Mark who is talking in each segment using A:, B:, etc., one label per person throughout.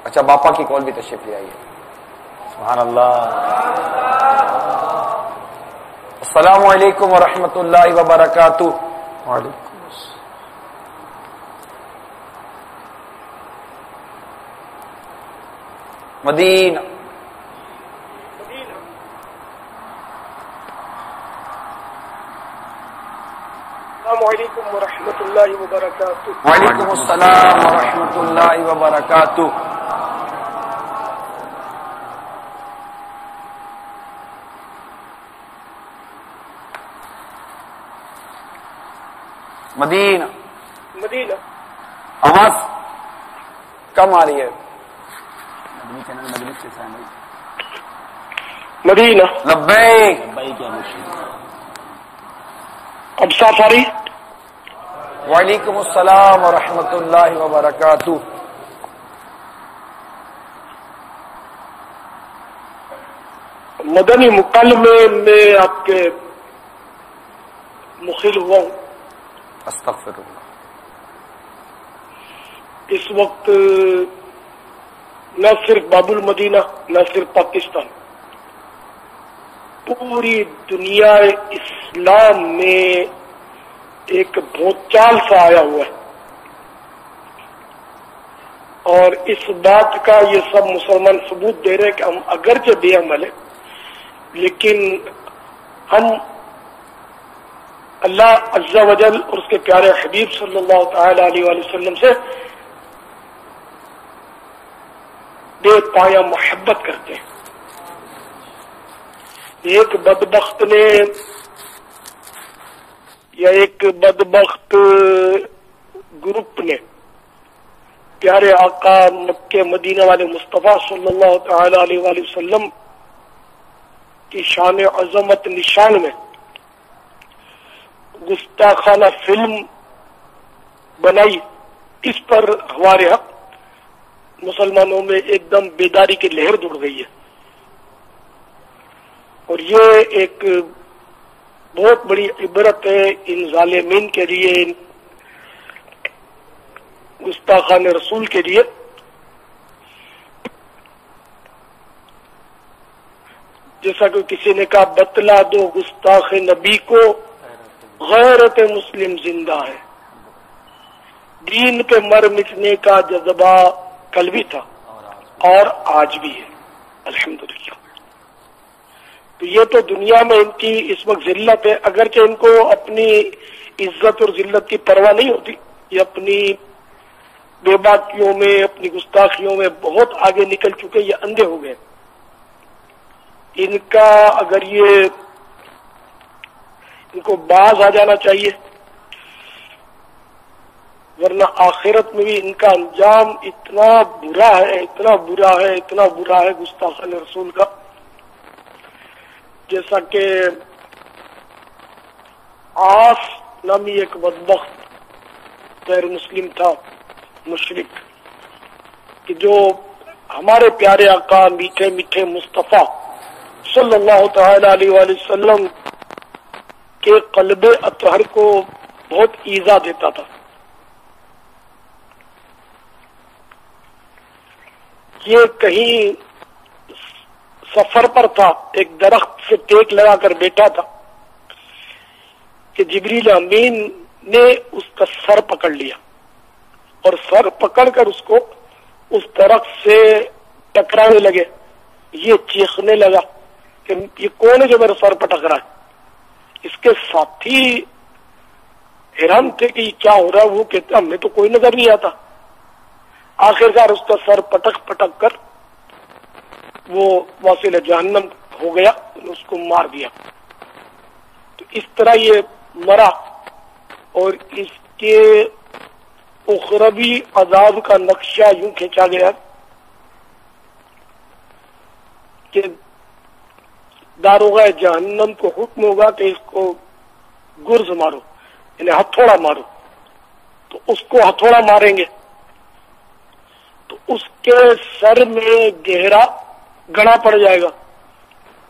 A: اچھا باپا کی کال بھی تشریف لے آئیے. سبحان اللہ. السلام علیکم ورحمۃ اللہ وبرکاتہ. وعلیکم مدینہ.
B: السلام علیکم ورحمۃ اللہ وبرکاتہ.
A: وعلیکم السلام ورحمۃ اللہ وبرکاتہ. مدینہ.
B: مدینہ.
A: آواز کم آ رہی ہے.
B: مدینہ.
A: لبیک.
B: اب صاف آ رہی؟
A: وعلیکم السلام ورحمۃ اللہ وبرکاتہ.
B: مدنی مکالمے میں آپ کے مخل ہوا ہوں.
A: استغفر اللہ.
B: اس وقت نہ صرف باب المدینہ نہ صرف پاکستان، پوری دنیا اسلام میں ایک بھونچال سا آیا ہوا ہے، اور اس بات کا یہ سب مسلمان ثبوت دے رہے ہیں کہ ہم اگرچہ بے عمل ہیں لیکن ہم اللہ عز و جل اور اس کے پیارے حبیب صلی اللہ تعالی علیہ وآلہ وسلم سے بے پایا محبت کرتے ہیں. ایک بدبخت نے یا ایک بدبخت گروپ نے پیارے آقا مکہ مدینہ والے مصطفیٰ صلی اللہ تعالی علیہ وآلہ وسلم کی شان عظمت نشان میں گستاخانہ فلم بنائی. اس پر ہمارے حق مسلمانوں میں ایک دم بیداری کی لہر دوڑ گئی ہے، اور یہ ایک بہت بڑی عبرت ہے ان ظالمین کے لیے، ان گستاخان رسول کے لیے. جیسا کہ کسی نے کہا بتلا دو گستاخ نبی کو غیرت مسلم زندہ ہے. دین پہ مر مٹنے کا جذبہ کل بھی تھا اور آج بھی ہے الحمدللہ. تو یہ تو دنیا میں ان کی اس وقت ذلت ہے، اگرچہ ان کو اپنی عزت اور ذلت کی پرواہ نہیں ہوتی. یہ اپنی بے باکیوں میں اپنی گستاخیوں میں بہت آگے نکل چکے، یہ اندھے ہو گئے. ان کا اگر ان کو باز آ جانا چاہیے، ورنہ آخرت میں بھی ان کا انجام اتنا برا ہے، اتنا برا ہے، اتنا برا ہے گستاخان رسول کا. جیسا کہ عاص نامی ایک بدبخت غیر مسلم تھا، مشرک، کہ جو ہمارے پیارے آقا میٹھے میٹھے مصطفیٰ صلی اللہ تعالی علیہ وآلہ وسلم کے قلب اطہر کو بہت ایذا دیتا تھا. یہ کہیں سفر پر تھا، ایک درخت سے ٹیک لگا کر بیٹھا تھا کہ جبریل امین نے اس کا سر پکڑ لیا، اور سر پکڑ کر اس کو اس درخت سے ٹکرانے لگے. یہ چیخنے لگا کہ یہ کون ہے جو میرے سر پٹک رہا ہے. اس کے ساتھی حیران تھے کہ یہ کیا ہو رہا ہے. وہ کہتے ہمیں تو کوئی نظر نہیں آتا. آخرکار اس کا سر پٹک پٹک کر وہ واصل جہنم ہو گیا، اس کو مار دیا. تو اس طرح یہ مرا، اور اس کے اخروی عذاب کا نقشہ یوں کھینچا گیا کہ داروغہ جہنم کو حکم ہوگا کہ اس کو گرز مارو، یعنی ہتھوڑا مارو. تو اس کو ہتھوڑا ماریں گے تو اس کے سر میں گہرا گڑا پڑ جائے گا.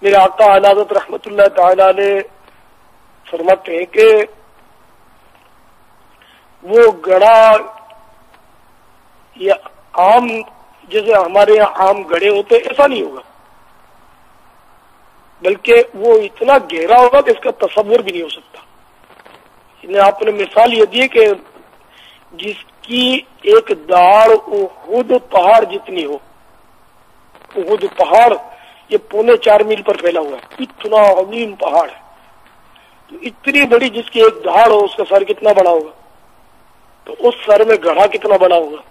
B: میرے آقا اعلی حضرت رحمت اللہ تعالی علیہ فرماتے ہیں کہ وہ گڑا یہ عام جیسے ہمارے یہاں عام گڑھے ہوتے ایسا نہیں ہوگا، بلکہ وہ اتنا گہرا ہوگا کہ اس کا تصور بھی نہیں ہو سکتا۔ آپ نے مثال یہ دی کہ جس کی ایک داڑ احد پہاڑ جتنی ہو، احد پہاڑ یہ 3.25 میل پر پھیلا ہوا ہے، اتنا عظیم پہاڑ ہے، تو اتنی بڑی جس کی ایک دھاڑ ہو اس کا سر کتنا بڑا ہوگا، تو اس سر میں گڑھا کتنا بڑا ہوگا۔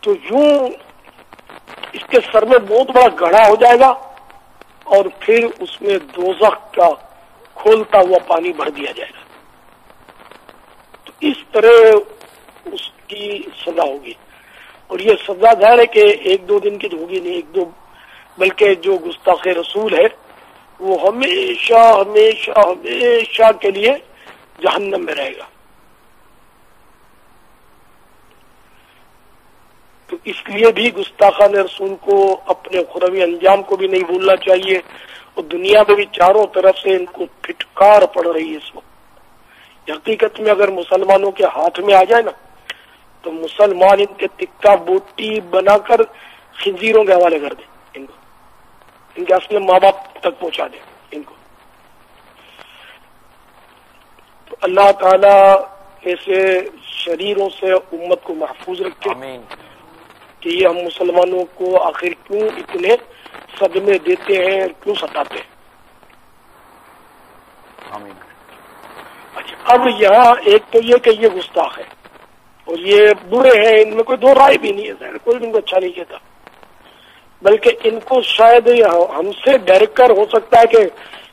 B: تو یوں اس کے سر میں بہت بڑا گڑھا ہو جائے گا اور پھر اس میں دوزخ کا کھولتا ہوا پانی بھر دیا جائے گا، تو اس طرح اس کی سزا ہوگی۔ اور یہ سزا ظاہر ہے کہ 1-2 دن کی تو ہوگی نہیں، 1-2، بلکہ جو گستاخ رسول ہے وہ ہمیشہ ہمیشہ ہمیشہ کے لیے جہنم میں رہے گا۔ تو اس لیے بھی گستاخان رسول کو اپنے اخروی انجام کو بھی نہیں بھولنا چاہیے، اور دنیا میں بھی چاروں طرف سے ان کو پھٹکار پڑ رہی ہے اس وقت۔ حقیقت میں اگر مسلمانوں کے ہاتھ میں آ جائے نا تو مسلمان ان کے تکہ بوٹی بنا کر خنزیروں کے حوالے کر دیں، ان کے اصل ماں باپ تک پہنچا دیں ان کو۔ تو اللہ تعالی ایسے شریروں سے امت کو محفوظ رکھے۔
A: آمین۔
B: کہ یہ ہم مسلمانوں کو آخر کیوں اتنے صدمے دیتے ہیں، کیوں ستاتے ہیں۔
A: آمین۔
B: اچھا، اب یہاں ایک تو یہ کہ یہ گستاخ ہے اور یہ برے ہیں، ان میں کوئی دو رائے بھی نہیں ہے، کوئی ان کو اچھا نہیں کہتا، بلکہ ان کو شاید ہم سے ڈر کر ہو سکتا ہے کہ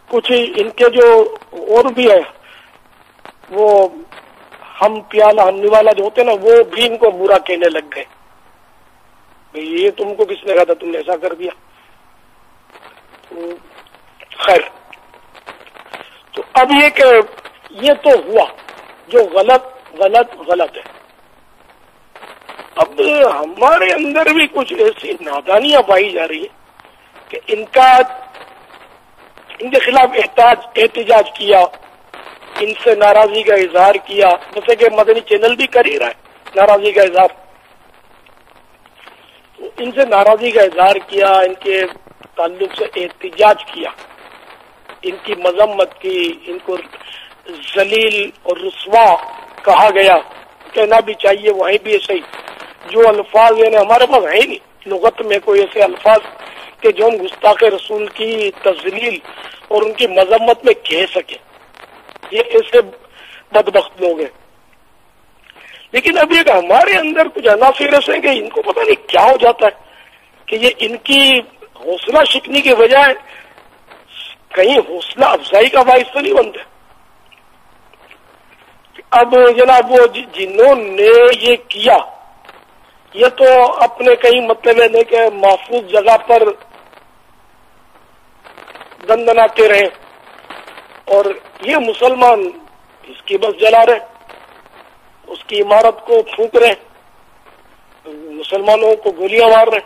B: کچھ ان کے جو اور بھی ہے وہ ہم پیالہ ہننے والا جو ہوتے ہیں نا، وہ بھی ان کو برا کہنے لگ گئے، یہ تم کو کس نے کہا تھا تم نے ایسا کر دیا۔ خیر، تو اب یہ کہ یہ تو ہوا جو غلط غلط غلط ہے۔ اب ہمارے اندر بھی کچھ ایسی نادانیاں پائی جا رہی ہے کہ ان کے خلاف احتجاج کیا، ان سے ناراضی کا اظہار کیا، جیسے کہ مدنی چینل بھی کر ہی رہا ہے ناراضی کا اظہار، ان سے ناراضی کا اظہار کیا، ان کے تعلق سے احتجاج کیا، ان کی مذمت کی، ان کو ذلیل اور رسوا کہا گیا، کہنا بھی چاہیے وہیں بھی ایسے ہی جو الفاظ یعنی ہمارے پاس ہے نہیں لغت میں کوئی ایسے الفاظ کہ جو ہم گستاخ رسول کی تذلیل اور ان کی مذمت میں کہہ سکیں، یہ ایسے بدبخت لوگ ہیں۔ لیکن اب یہ کہ ہمارے اندر کچھ عناصر ایسے ہیں کہ ان کو پتہ نہیں کیا ہو جاتا ہے کہ یہ ان کی حوصلہ شکنی کے بجائے کہیں حوصلہ افزائی کا باعث تو نہیں بنتے۔ اب جناب وہ جنہوں نے یہ کیا یہ تو اپنے کہیں مطلب ہے کہ محفوظ جگہ پر دندناتے رہے، اور یہ مسلمان اس کی بس جلا رہے، اس کی عمارت کو پھونک رہے، مسلمانوں کو گولیاں مار رہے۔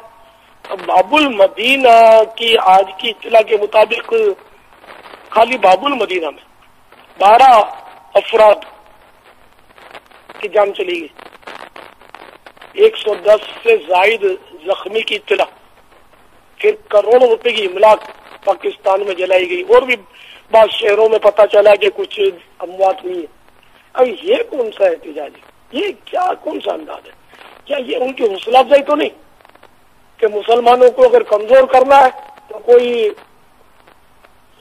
B: اب باب المدینہ کی آج کی اطلاع کے مطابق خالی باب المدینہ میں 12 افراد کی جان چلی گئی، 110 سے زائد زخمی کی اطلاع، پھر کروڑوں روپے کی املاک پاکستان میں جلائی گئی، اور بھی بعض شہروں میں پتہ چلا کہ کچھ اموات ہوئی ہیں۔ اب یہ کون سا احتجاج ہے؟ یہ کیا کون سا انداز ہے؟ کیا یہ ان کی حوصلہ افزائی تو نہیں کہ مسلمانوں کو اگر کمزور کرنا ہے تو کوئی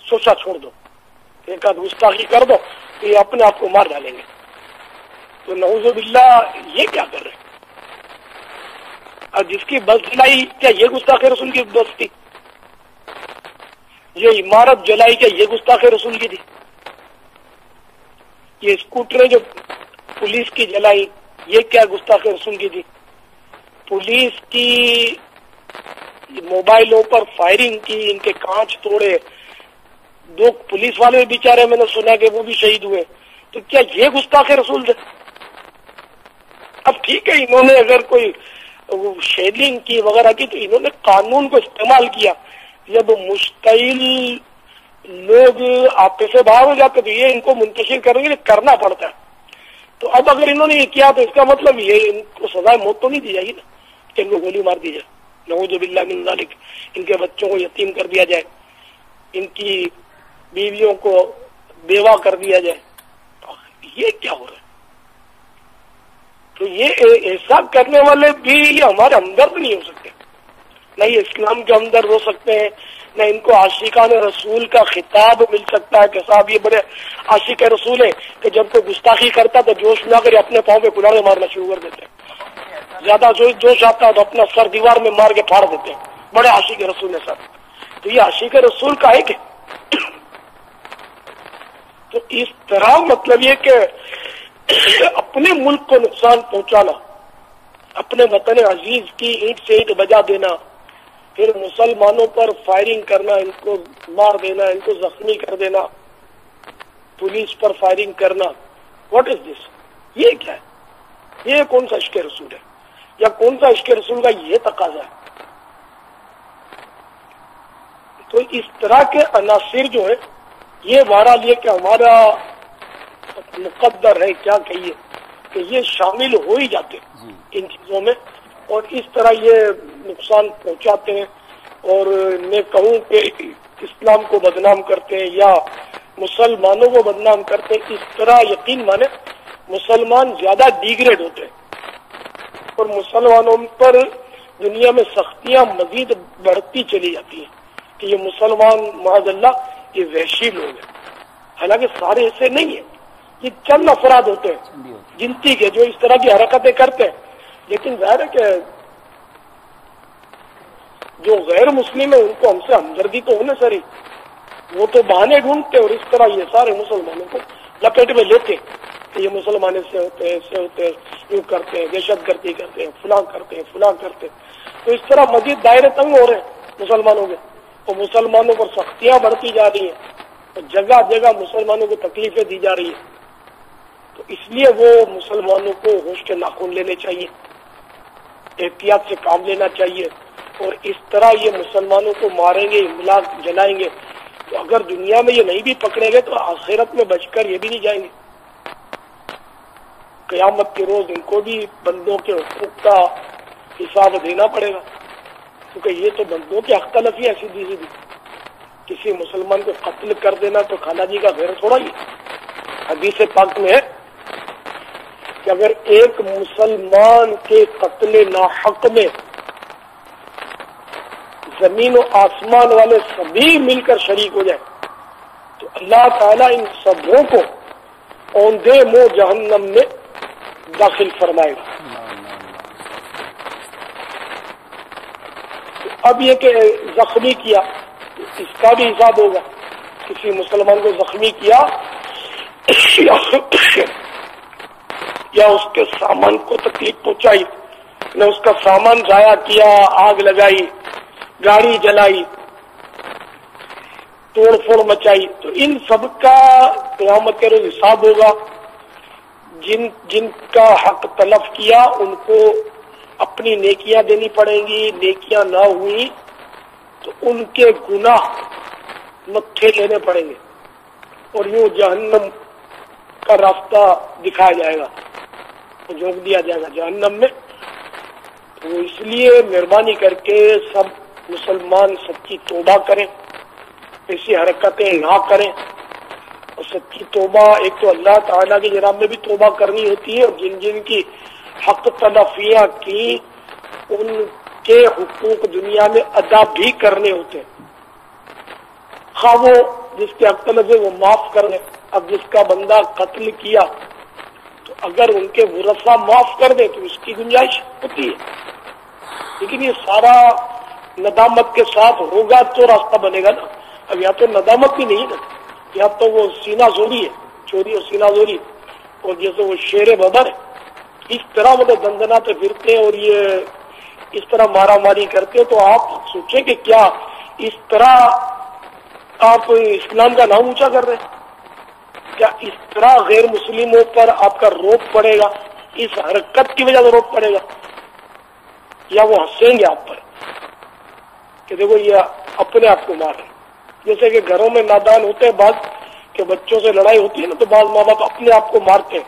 B: سوچا چھوڑ دو، ایک آدھ گستاخی کر دو تو یہ اپنے آپ کو مار ڈالیں گے؟ تو نعوذ باللہ یہ کیا کر رہے ہیں؟ اور جس کی بس جلائی کیا یہ گستاخ رسول کی بس تھی؟ یہ عمارت جلائی کیا یہ گستاخ رسول کی تھی؟ یہ اسکوٹریں جو پولیس کی جلائی یہ کیا گستاخ رسول کی تھی؟ پولیس کی موبائلوں پر فائرنگ کی، ان کے کانچ توڑے، 2 پولیس والے بیچارے میں نے سنا کہ وہ بھی شہید ہوئے، تو کیا یہ گستاخ رسول تھے؟ اب ٹھیک ہے انہوں نے اگر کوئی شیلنگ کی وغیرہ کی تو انہوں نے قانون کو استعمال کیا، جب مشتعل لوگ آپے سے باہر ہو جاتے تو یہ ان کو منتشر کریں گے، کرنا پڑتا ہے۔ تو اب اگر انہوں نے یہ کیا تو اس کا مطلب یہ ان کو سزائے موت تو نہیں دی جائے گی نا کہ ان کو گولی مار دی جائے، نعوذ باللہ من ذالک، ان کے بچوں کو یتیم کر دیا جائے، ان کی بیویوں کو بیوہ کر دیا جائے. یہ کیا ہو رہا ہے؟ تو یہ ایسا کرنے والے بھی یہ ہمارے ہمدرد نہیں ہو سکتے، نہ یہ اسلام کے ہمدرد ہو سکتے ہیں، نہ ان کو عاشقان رسول کا خطاب مل سکتا ہے کہ صاحب یہ بڑے عاشق رسول ہیں کہ جب کوئی گستاخی کرتا تو جوش میں آ کر اپنے پاؤں پہ کلاڑے مارنا شروع کر دیتے ہیں، زیادہ جوش آتا ہے تو اپنا سر دیوار میں مار کے پھاڑ دیتے ہیں، بڑے عاشق رسول ہیں سر. تو یہ عاشق رسول کا ہے کہ تو اس طرح مطلب یہ کہ اپنے ملک کو نقصان پہنچانا، اپنے وطن عزیز کی اینٹ سے اینٹ بجا دینا، پھر مسلمانوں پر فائرنگ کرنا، ان کو مار دینا، ان کو زخمی کر دینا، پولیس پر فائرنگ کرنا، واٹ از دس؟ یہ کیا ہے؟ یہ کون سا عشق رسول ہے؟ یا کون سا عشق رسول کا یہ تقاضا ہے؟ تو اس طرح کے عناصر جو ہیں یہ بہرحال یہ کہ ہمارا مقدر ہے، کیا کہیے کہ یہ شامل ہو ہی جاتے ان چیزوں میں، اور اس طرح یہ نقصان پہنچاتے ہیں. اور میں کہوں کہ اسلام کو بدنام کرتے ہیں یا مسلمانوں کو بدنام کرتے ہیں، اس طرح یقین مانے مسلمان زیادہ ڈیگریڈ ہوتے ہیں اور مسلمانوں پر دنیا میں سختیاں مزید بڑھتی چلی جاتی ہیں کہ یہ مسلمان معاذ اللہ یہ وحشی لوگ ہیں. حالانکہ سارے ایسے نہیں ہیں، یہ چند افراد ہوتے ہیں گنتی کے جو اس طرح کی حرکتیں کرتے ہیں. لیکن ظاہر ہے کہ جو غیر مسلم ہیں ان کو ہم سے ہمدردی تو ہونے سری، وہ تو بہانے ڈھونڈتے اور اس طرح یہ سارے مسلمانوں کو لپیٹ میں لیتے کہ یہ مسلمان ایسے ہوتے ہیں، ایسے ہوتے ہیں، یوں کرتے ہیں، دہشت گردی کرتے ہیں، فلاں کرتے ہیں، فلاں کرتے ہیں. تو اس طرح مزید دائرے تنگ ہو رہے ہیں مسلمانوں کے، اور مسلمانوں پر سختیاں بڑھتی جا رہی ہیں اور جگہ جگہ مسلمانوں کو تکلیفیں دی جا رہی ہیں. تو اس لیے وہ مسلمانوں کو ہوش کے ناخن لینے چاہیے، احتیاط سے کام لینا چاہیے. اور اس طرح یہ مسلمانوں کو ماریں گے، املاک جلائیں گے، تو اگر دنیا میں یہ نہیں بھی پکڑے گئے تو آخرت میں بچ کر یہ بھی نہیں جائیں گے. قیامت کے روز ان کو بھی بندوں کے حقوق کا حساب دینا پڑے گا، کیونکہ یہ تو بندوں کی حق تلفی ہے سیدھی سیدھی. کسی مسلمان کو قتل کر دینا تو خانہ جی کا گھر تھوڑا ہی. حدیث پاک میں ہے کہ اگر ایک مسلمان کے قتل ناحق میں زمین و آسمان والے سبھی مل کر شریک ہو جائے تو اللہ تعالیٰ ان سبوں کو اوندھے منہ جہنم میں داخل فرمائے گا. اب یہ کہ زخمی کیا اس کا بھی حساب ہوگا. کسی مسلمان کو زخمی کیا یا اس کے سامان کو تکلیف پہنچائی، نہ اس کا سامان ضائع کیا، آگ لگائی، گاڑی جلائی، توڑ پھوڑ مچائی، تو ان سب کا قیامت کے روز حساب ہوگا. جن کا حق تلف کیا ان کو اپنی نیکیاں دینی پڑیں گی، نیکیاں نہ ہوئی تو ان کے گناہ متھے لینے پڑیں گے اور یوں جہنم کا راستہ دکھایا جائے گا، جھونک دیا جائے گا جہنم میں. تو اس لیے مہربانی کر کے سب مسلمان سچی توبہ کریں، ایسی حرکتیں نہ کریں. اور سچی توبہ ایک تو اللہ تعالیٰ کی جناب میں بھی توبہ کرنی ہوتی ہے، اور جن جن کی حق تلفیاں کی ان کے حقوق دنیا میں ادا بھی کرنے ہوتے ہیں. خواہ وہ جس کے حق تلف ہے وہ معاف کر دیں. اب جس کا بندہ قتل کیا تو اگر ان کے ورثہ معاف کر دیں تو اس کی گنجائش ہوتی ہے، لیکن یہ سارا ندامت کے ساتھ ہوگا تو راستہ بنے گا نا. اب یہاں تو ندامت بھی نہیں نا، یہاں تو وہ سینہ زوری ہے، چوری اور سینہ زوری، اور جیسے وہ شیر ببر ہے اس طرح مطلب دندناتے پھرتے ہیں اور یہ اس طرح مارا ماری کرتے ہیں. تو آپ سوچیں کہ کیا اس طرح آپ اسلام کا نام اونچا کر رہے ہیں؟ کیا اس طرح غیر مسلموں پر آپ کا روپ پڑے گا؟ اس حرکت کی وجہ سے روپ پڑے گا؟ یا وہ ہنسیں گے آپ پر کہ دیکھو یہ اپنے آپ کو مار رہے ہیں؟ جیسے کہ گھروں میں نادان ہوتے ہیں بعض کہ بچوں سے لڑائی ہوتی ہے نا تو بعض ماں باپ اپنے آپ کو مارتے ہیں،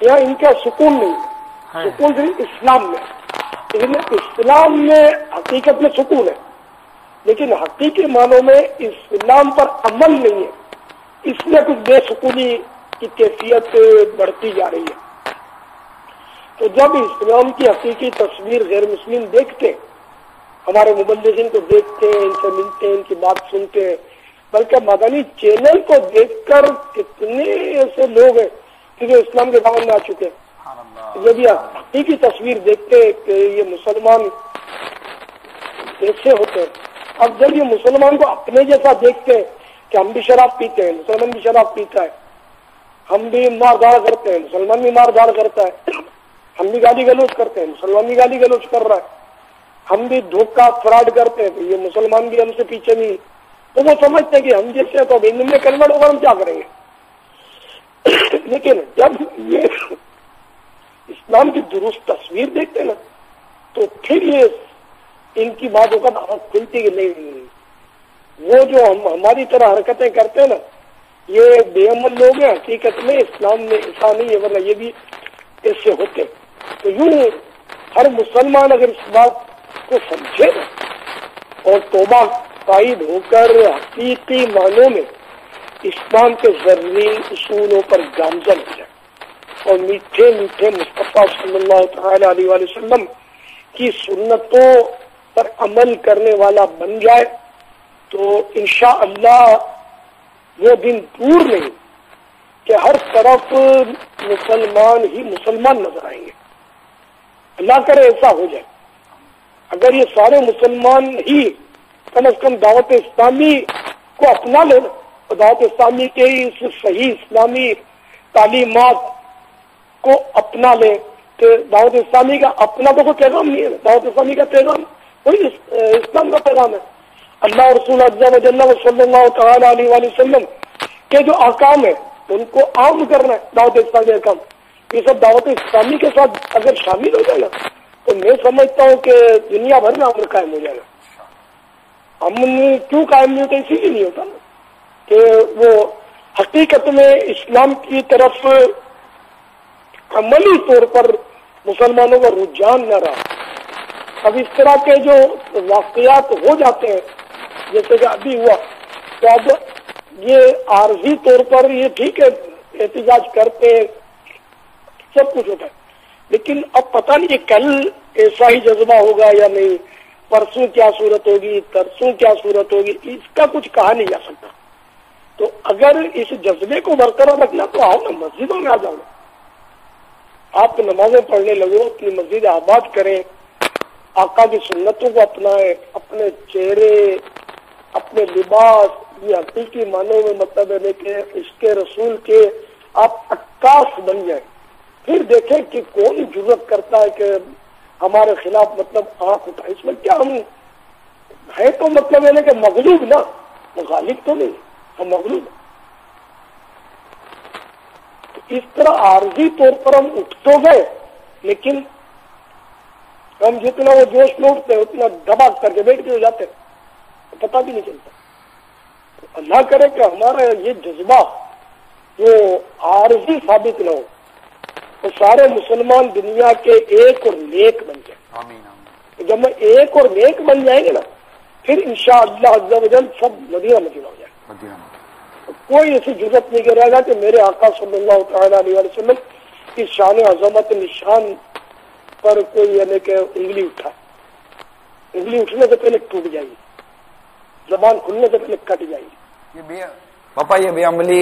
B: یہاں ان کا سکون نہیں، سکون صرف اسلام میں، لیکن اسلام میں حقیقت میں سکون ہے، لیکن حقیقی معنوں میں اسلام پر عمل نہیں ہے، اس میں کچھ بے سکونی کی کیفیت بڑھتی جا رہی ہے۔ تو جب اسلام کی حقیقی تصویر غیر مسلم دیکھتے، ہمارے مبلغین کو دیکھتے ہیں، ان سے ملتے ہیں، ان کی بات سنتے ہیں، بلکہ مدنی چینل کو دیکھ کر کتنے ایسے لوگ ہیں کہ جو اسلام کے دامن میں آ چکے ہیں، جب یہ حقیقی تصویر دیکھتے کہ یہ مسلمان ایسے ہوتے ہیں، اب جب یہ مسلمان کو اپنے جیسا دیکھتے ہیں کہ ہم بھی شراب پیتے ہیں، مسلمان بھی شراب پیتا ہے، ہم بھی مار دھاڑ کرتے ہیں، مسلمان بھی مار دھاڑ کرتا ہے، ہم بھی گالی گلوچ کرتے ہیں، مسلمان بھی گالی گلوچ کر رہا ہے، ہم بھی دھوکہ فراڈ کرتے ہیں، تو یہ مسلمان بھی ہم سے پیچھے نہیں، تو وہ سمجھتے ہیں کہ ہم جیسے تو ان میں کنورٹ ہوگا ہم کیا کریں گے۔ لیکن جب یہ اسلام کی درست تصویر دیکھتے نا تو پھر یہ ان کی باتوں کا دعوت کھلتی کہ نہیں، وہ جو ہماری طرح حرکتیں کرتے ہیں نا یہ بے عمل لوگ ہیں، حقیقت میں اسلام میں ایسا نہیں ہے، ورنہ یہ بھی ایسے ہوتے۔ تو یوں ہر مسلمان اگر اس بات کو سمجھے نا اور توبہ قائد ہو کر حقیقی معنوں میں اسلام کے ضروری اصولوں پر گامزن ہو جائے اور میٹھے میٹھے مصطفیٰ صلی اللہ تعالی علیہ وآلہ وسلم کی سنتوں پر عمل کرنے والا بن جائے تو انشاءاللہ وہ دن دور نہیں کہ ہر طرف مسلمان ہی مسلمان نظر آئیں گے۔ اللہ کرے ایسا ہو جائے۔ اگر یہ سارے مسلمان ہی کم از کم دعوت اسلامی کو اپنا لیں اور دعوت اسلامی کے اس صحیح اسلامی تعلیمات کو اپنا لیں، کہ دعوت اسلامی کا اپنا تو کوئی پیغام نہیں ہے، دعوت اسلامی کا پیغام وہی اسلام کا پیغام ہے۔ اللہ رسول عز و جل صلی اللہ تعالی علیہ وآلہ وسلم کے جو احکام ہے ان کو عام کرنا ہے، دعوت اسلامی احکام، یہ سب دعوت اسلامی کے ساتھ اگر شامل ہو جائے گا تو میں سمجھتا ہوں کہ دنیا بھر میں امن قائم ہو جائے گا۔ امن کیوں قائم نہیں ہوتا؟ اسی لیے نہیں ہوتا نا کہ وہ حقیقت میں اسلام کی طرف عملی طور پر مسلمانوں کا رجحان نہ رہا۔ اب اس طرح کے جو واقعات ہو جاتے ہیں جیسے کہ ابھی ہوا، تو اب یہ عارضی طور پر یہ ٹھیک ہے احتجاج کرتے ہیں، سب کچھ ہوتا ہے، لیکن اب پتہ نہیں کہ کل ایسا ہی جذبہ ہوگا یا نہیں، پرسوں کیا صورت ہوگی، ترسوں کیا صورت ہوگی، اس کا کچھ کہا نہیں جا سکتا۔ تو اگر اس جذبے کو برقرار رکھنا تو آؤ نا مسجدوں میں آ جاؤ، آپ نمازیں پڑھنے لگو، اپنی مسجد آباد کریں، آقا کی سنتوں کو اپنائیں، اپنے چہرے، اپنے لباس، یہ حقیقی معنوں میں مطلب ہے کہ اس کے رسول کے آپ عکاس بن جائیں، پھر دیکھیں کہ کون جرت کرتا ہے کہ ہمارے خلاف مطلب آنکھ اٹھائے۔ اس میں کیا ہم ہے تو مطلب ہے کہ مغلوب نا، غالب تو نہیں، ہم مغلوب ہیں۔ تو اس طرح عارضی طور پر ہم اٹھ تو گئے، لیکن ہم جتنا وہ جوش میں اٹھتے ہیں اتنا دبا کر کے بیٹھ کے ہو جاتے ہیں، پتہ بھی نہیں چلتا۔ تو اللہ کرے کہ ہمارا یہ جذبہ وہ عارضی ثابت نہ ہو، تو سارے مسلمان دنیا کے ایک اور نیک بن جائیں۔
A: آمین آمین۔
B: جب میں ایک اور نیک بن جائیں گے نا پھر انشاءاللہ عز و جل سب مدینہ مدینہ ہو جائے گا۔ کوئی ایسی جرت نہیں کرے گا کہ میرے آقا صلی اللہ تعالی علیہ وسلم کی شان عظمت نشان پر کوئی یعنی کہ انگلی اٹھا، انگلی اٹھنے سے پہلے ٹوٹ جائے گی، زبان کھلنے سے پہلے کٹ جائے گی۔
A: پاپا یہ بے عملی،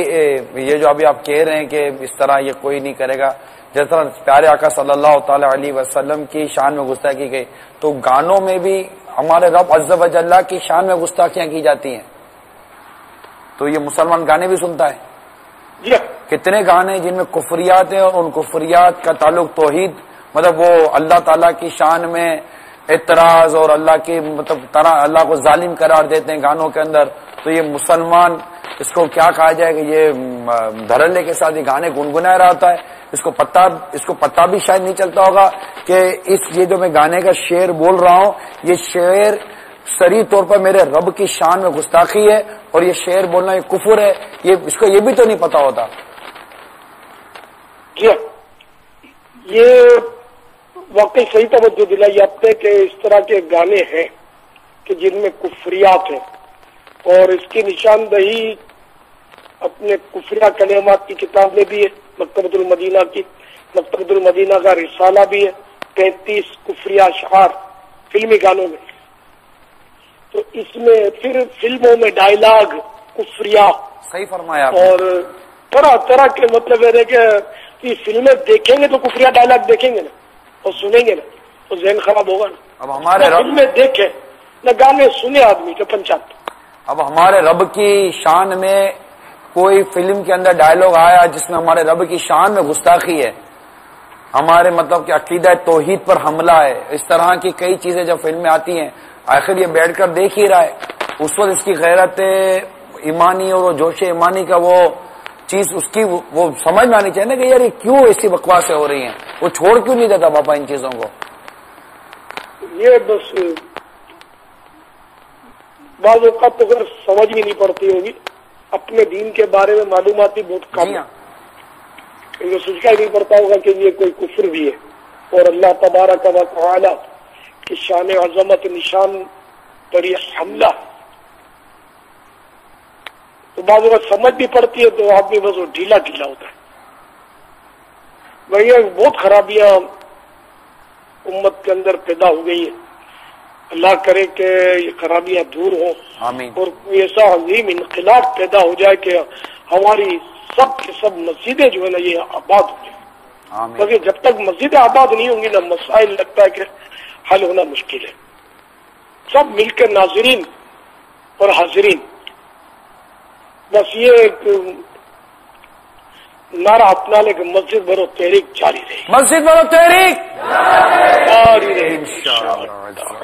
A: یہ جو ابھی آپ کہہ رہے ہیں کہ اس طرح یہ کوئی نہیں کرے گا، جس طرح پیارے آقا صلی اللہ تعالی علیہ وسلم کی شان میں گستاخی کی گئی، تو گانوں میں بھی ہمارے رب عز و جل کی شان میں گستاخیاں کی جاتی ہیں، تو یہ مسلمان گانے بھی سنتا ہے؟ کتنے گانے جن میں کفریات ہیں، اور ان کفریات کا تعلق توحید، مطلب وہ اللہ تعالیٰ کی شان میں اعتراض اور اللہ کی مطلب طرح اللہ کو ظالم قرار دیتے ہیں گانوں کے اندر، تو یہ مسلمان اس کو کیا کہا جائے کہ یہ دھڑلے کے ساتھ یہ گانے گنگنا رہا ہوتا ہے، اس کو پتہ بھی شاید نہیں چلتا ہوگا کہ یہ جو میں گانے کا شعر بول رہا ہوں یہ شعر صریح طور پر میرے رب کی شان میں گستاخی ہے اور یہ شعر بولنا یہ کفر ہے، اس کو یہ بھی تو نہیں پتا ہوتا۔
B: جی یہ واقعی صحیح توجہ دلائی آپ نے کہ اس طرح کے گانے ہیں کہ جن میں کفریات ہیں، اور اس کی نشاندہی اپنے کفریہ کلمات کی کتابیں بھی ہے، مکتبۃ المدینہ کی، مکتبۃ المدینہ کا رسالہ بھی ہے، 35 کفریہ اشعار فلمی گانوں میں. تو اس میں پھر فلموں میں ڈائلاگ کفریہ،
A: صحیح فرمایا آپ نے.
B: اور طرح طرح کے مطلب ہے کہ فلمیں دیکھیں گے تو کفریہ ڈائلاگ دیکھیں گے نا اور سنیں گے نا تو ذہن خراب ہوگا نا.
A: اب ہمارے
B: فلمیں دیکھیں نہ گانے سنے آدمی کے پنچات.
A: اب ہمارے رب کی شان میں کوئی فلم کے اندر ڈائلوگ آیا جس میں ہمارے رب کی شان میں گستاخی ہے، ہمارے مطلب کہ عقیدہ توحید پر حملہ ہے، اس طرح کی کئی چیزیں جب فلم میں آتی ہیں، آخر یہ بیٹھ کر دیکھ ہی رہا ہے، اس وقت اس کی غیرت ایمانی اور وہ جوش ایمانی کا وہ چیز اس کی وہ سمجھ میں آنی چاہیے نا کہ یار یہ کیوں ایسی بکواسیں ہو رہی ہیں، وہ چھوڑ کیوں نہیں دیتا باپا ان چیزوں کو.
B: یہ بس بعض اوقات تو اگر سمجھ بھی نہیں پڑتی ہوگی، اپنے دین کے بارے میں معلومات ہی بہت کم ہے، یہ سوچنا ہی نہیں پڑتا ہوگا کہ یہ کوئی کفر بھی ہے اور اللہ تبارک و تعالی کی شان عظمت نشان پر یہ حملہ. تو بعض اوقات سمجھ بھی پڑتی ہے تو آدمی بس وہ ڈھیلا ڈھیلا ہوتا ہے. بھیا بہت خرابیاں امت کے اندر پیدا ہو گئی ہیں، اللہ کرے کہ یہ خرابیاں دور ہوں
A: آمین.
B: اور کوئی ایسا عظیم انقلاب پیدا ہو جائے کہ ہماری سب کی سب مسجدیں جو ہے نا یہ آباد ہو جائیں.
A: آمین.
B: کیونکہ جب تک مسجدیں آباد نہیں ہوں گی نا مسائل لگتا ہے کہ حل ہونا مشکل ہے. سب مل کے ناظرین اور حاضرین بس یہ ایک نعرہ اپنا لے کہ مسجد بھرو تحریک جاری رہے،
A: مسجد بھرو تحریک
B: جاری رہے
A: انشاءاللہ.